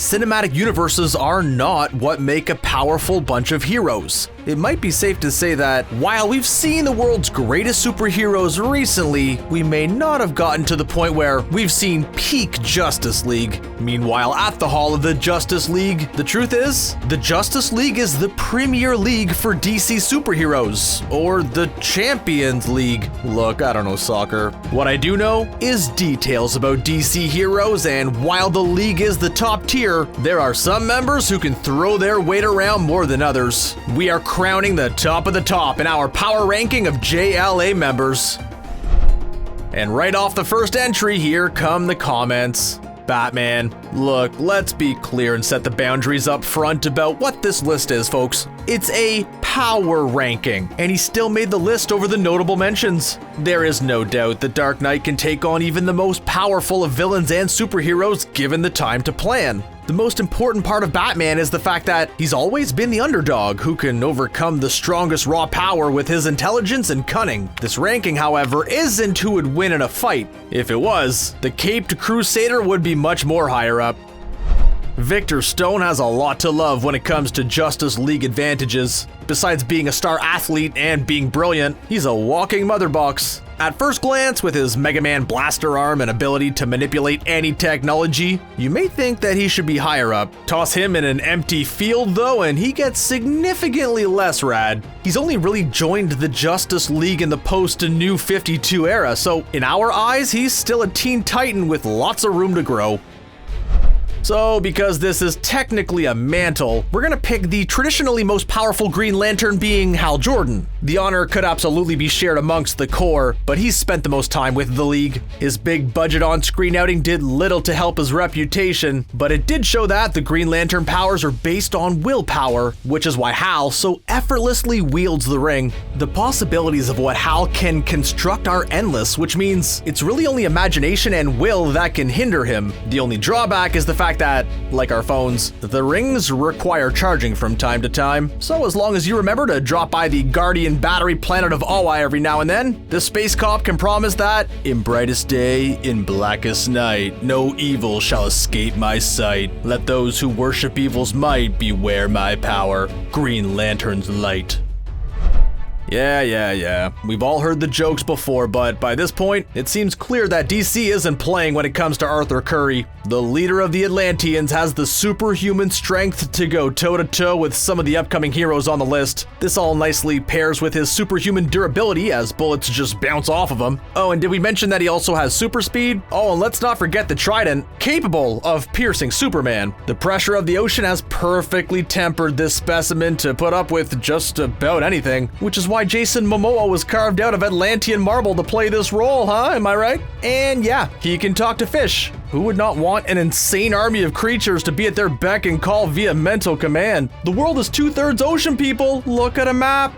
cinematic universes are not what make a powerful bunch of heroes. It might be safe to say that while we've seen the world's greatest superheroes recently, we may not have gotten to the point where we've seen peak Justice League. Meanwhile, at the Hall of the Justice League, the truth is, the Justice League is the premier league for DC superheroes, or the Champions League. Look, I don't know soccer. What I do know is details about DC heroes, and while the league is the top tier, there are some members who can throw their weight around more than others. We are crowning the top of the top in our power ranking of JLA members. And right off the first entry, here come the comments. Batman. Look, let's be clear and set the boundaries up front about what this list is, folks. It's a power ranking, and he still made the list over the notable mentions. There is no doubt the Dark Knight can take on even the most powerful of villains and superheroes given the time to plan. The most important part of Batman is the fact that he's always been the underdog who can overcome the strongest raw power with his intelligence and cunning. This ranking, however, isn't who would win in a fight. If it was, the Caped Crusader would be much more higher up. Victor Stone has a lot to love when it comes to Justice League advantages. Besides being a star athlete and being brilliant, he's a walking mother box. At first glance, with his Mega Man blaster arm and ability to manipulate any technology, you may think that he should be higher up. Toss him in an empty field though, and he gets significantly less rad. He's only really joined the Justice League in the post-New 52 era, so in our eyes, he's still a Teen Titan with lots of room to grow. So, because this is technically a mantle, we're gonna pick the traditionally most powerful Green Lantern being Hal Jordan. The honor could absolutely be shared amongst the core, but he's spent the most time with the League. His big budget on-screen outing did little to help his reputation, but it did show that the Green Lantern powers are based on willpower, which is why Hal so effortlessly wields the ring. The possibilities of what Hal can construct are endless, which means it's really only imagination and will that can hinder him. The only drawback is the fact that, like our phones, the rings require charging from time to time. So as long as you remember to drop by the Guardian Battery planet of Awa every now and then, the space cop can promise that, in brightest day, in blackest night, no evil shall escape my sight. Let those who worship evil's might beware my power. Green Lantern's light. Yeah. We've all heard the jokes before, but by this point, it seems clear that DC isn't playing when it comes to Arthur Curry. The leader of the Atlanteans has the superhuman strength to go toe-to-toe with some of the upcoming heroes on the list. This all nicely pairs with his superhuman durability as bullets just bounce off of him. Oh, and did we mention that he also has super speed? Oh, and let's not forget the trident, capable of piercing Superman. The pressure of the ocean has perfectly tempered this specimen to put up with just about anything, which is why Jason Momoa was carved out of Atlantean marble to play this role, huh? Am I right? And yeah, he can talk to fish. Who would not want an insane army of creatures to be at their beck and call via mental command? The world is 2/3 ocean, people. Look at a map.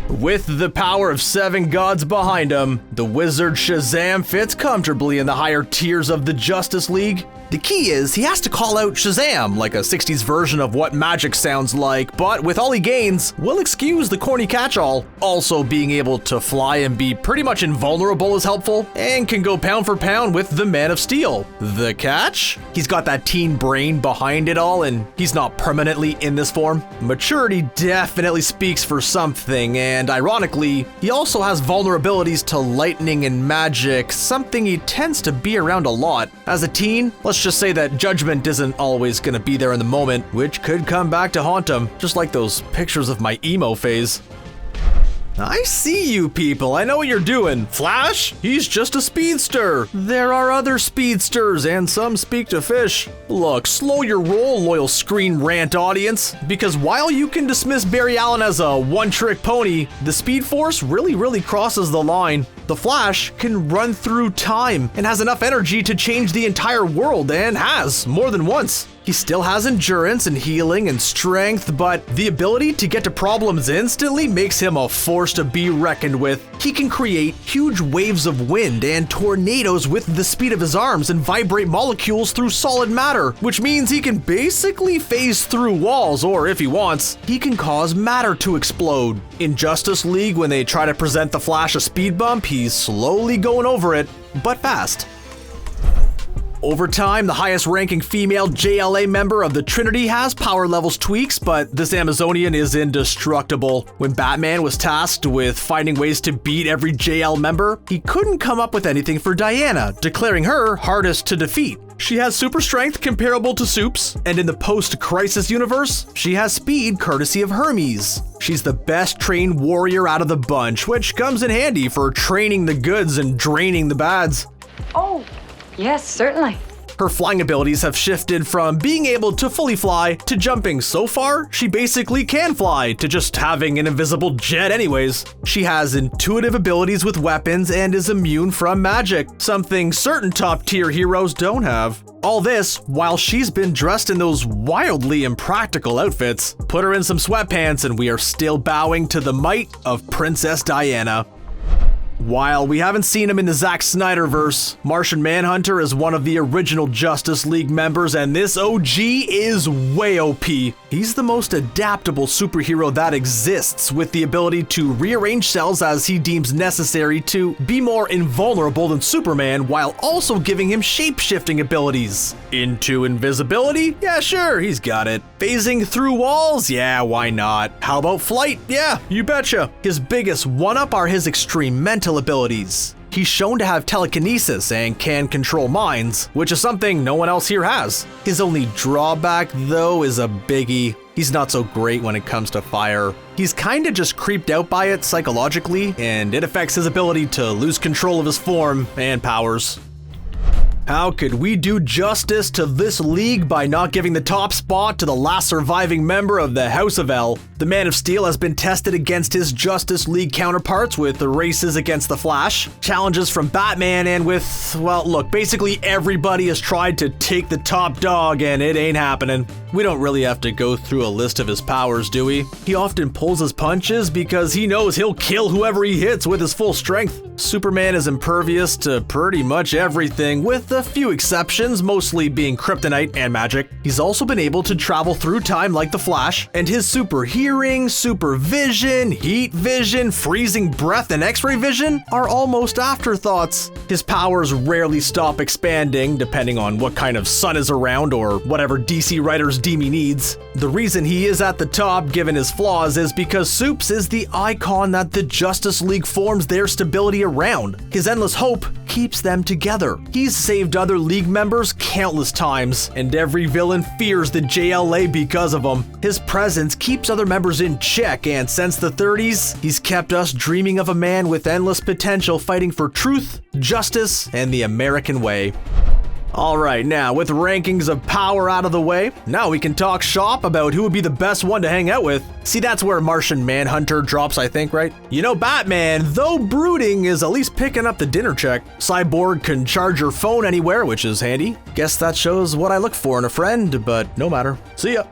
With the power of 7 gods behind him, the wizard Shazam fits comfortably in the higher tiers of the Justice League. The key is he has to call out Shazam, like a 60s version of what magic sounds like, but with all he gains, we'll excuse the corny catch-all. Also, being able to fly and be pretty much invulnerable is helpful, and can go pound for pound with the Man of Steel. The catch? He's got that teen brain behind it all, and he's not permanently in this form. Maturity definitely speaks for something, and ironically, he also has vulnerabilities to lightning and magic, something he tends to be around a lot. As a teen, let's just say that judgment isn't always gonna be there in the moment, which could come back to haunt him, just like those pictures of my emo phase. I see you people, I know what you're doing. Flash? He's just a speedster. There are other speedsters, and some speak to fish. Look, slow your roll, loyal Screen Rant audience, because while you can dismiss Barry Allen as a one-trick pony, the Speed Force really crosses the line. The Flash can run through time and has enough energy to change the entire world, and has, more than once. He still has endurance and healing and strength, but the ability to get to problems instantly makes him a force to be reckoned with. He can create huge waves of wind and tornadoes with the speed of his arms and vibrate molecules through solid matter, which means he can basically phase through walls, or if he wants, he can cause matter to explode. In Justice League, when they try to present the Flash a speed bump, he's slowly going over it, but fast. Over time, the highest-ranking female JLA member of the Trinity has power levels tweaks, but this Amazonian is indestructible. When Batman was tasked with finding ways to beat every JL member, he couldn't come up with anything for Diana, declaring her hardest to defeat. She has super strength comparable to Soup's, and in the post-Crisis universe, she has speed courtesy of Hermes. She's the best trained warrior out of the bunch, which comes in handy for training the goods and draining the bads. Oh, yes, certainly. Her flying abilities have shifted from being able to fully fly to jumping so far she basically can fly to just having an invisible jet anyways. She has intuitive abilities with weapons and is immune from magic, something certain top tier heroes don't have. All this while she's been dressed in those wildly impractical outfits. Put her in some sweatpants and we are still bowing to the might of Princess Diana. While we haven't seen him in the Zack Snyderverse, Martian Manhunter is one of the original Justice League members, and this OG is way OP. He's the most adaptable superhero that exists, with the ability to rearrange cells as he deems necessary to be more invulnerable than Superman, while also giving him shape-shifting abilities. Into invisibility? Yeah, sure, he's got it. Phasing through walls? Yeah, why not? How about flight? Yeah, you betcha. His biggest one-up are his extreme mental abilities. He's shown to have telekinesis and can control minds, which is something no one else here has. His only drawback, though, is a biggie. He's not so great when it comes to fire. He's kinda just creeped out by it psychologically, and it affects his ability to lose control of his form and powers. How could we do justice to this league by not giving the top spot to the last surviving member of the House of L? The Man of Steel has been tested against his Justice League counterparts with the races against the Flash, challenges from Batman, and with, well, look, basically everybody has tried to take the top dog and it ain't happening. We don't really have to go through a list of his powers, do we? He often pulls his punches because he knows he'll kill whoever he hits with his full strength. Superman is impervious to pretty much everything, with a few exceptions, mostly being kryptonite and magic. He's also been able to travel through time like the Flash, and his super hearing, super vision, heat vision, freezing breath, and x-ray vision are almost afterthoughts. His powers rarely stop expanding, depending on what kind of sun is around or whatever DC writers deem he needs. The reason he is at the top, given his flaws, is because Supes is the icon that the Justice League forms their stability around. His endless hope keeps them together. He's saved other League members countless times, and every villain fears the JLA because of him. His presence keeps other members in check, and since the 30s, he's kept us dreaming of a man with endless potential fighting for truth, justice, and the American way. Alright, now with rankings of power out of the way, now we can talk shop about who would be the best one to hang out with. See, that's where Martian Manhunter drops, I think, right? You know, Batman, though brooding, is at least picking up the dinner check. Cyborg can charge your phone anywhere, which is handy. Guess that shows what I look for in a friend, but no matter. See ya.